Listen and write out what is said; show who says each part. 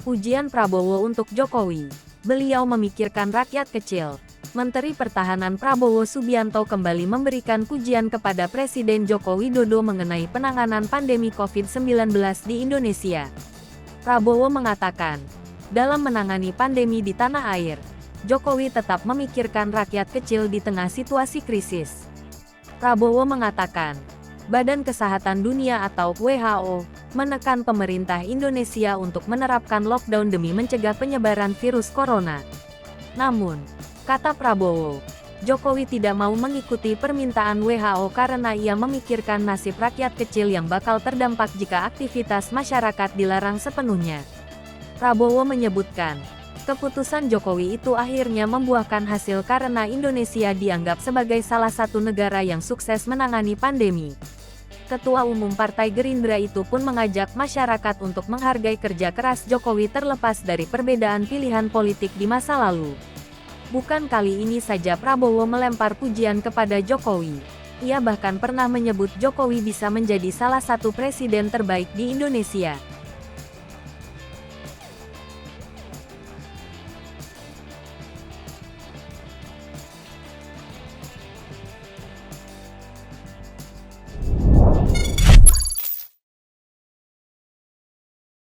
Speaker 1: Pujian Prabowo untuk Jokowi. Beliau memikirkan rakyat kecil. Menteri Pertahanan Prabowo Subianto kembali memberikan pujian kepada Presiden Joko Widodo mengenai penanganan pandemi COVID-19 di Indonesia. Prabowo mengatakan, dalam menangani pandemi di tanah air, Jokowi tetap memikirkan rakyat kecil di tengah situasi krisis. Prabowo mengatakan, Badan Kesehatan Dunia atau WHO menekan pemerintah Indonesia untuk menerapkan lockdown demi mencegah penyebaran virus corona. Namun, kata Prabowo, Jokowi tidak mau mengikuti permintaan WHO karena ia memikirkan nasib rakyat kecil yang bakal terdampak jika aktivitas masyarakat dilarang sepenuhnya. Prabowo menyebutkan, keputusan Jokowi itu akhirnya membuahkan hasil karena Indonesia dianggap sebagai salah satu negara yang sukses menangani pandemi. Ketua Umum Partai Gerindra itu pun mengajak masyarakat untuk menghargai kerja keras Jokowi terlepas dari perbedaan pilihan politik di masa lalu. Bukan kali ini saja Prabowo melempar pujian kepada Jokowi. Ia bahkan pernah menyebut Jokowi bisa menjadi salah satu presiden terbaik di Indonesia.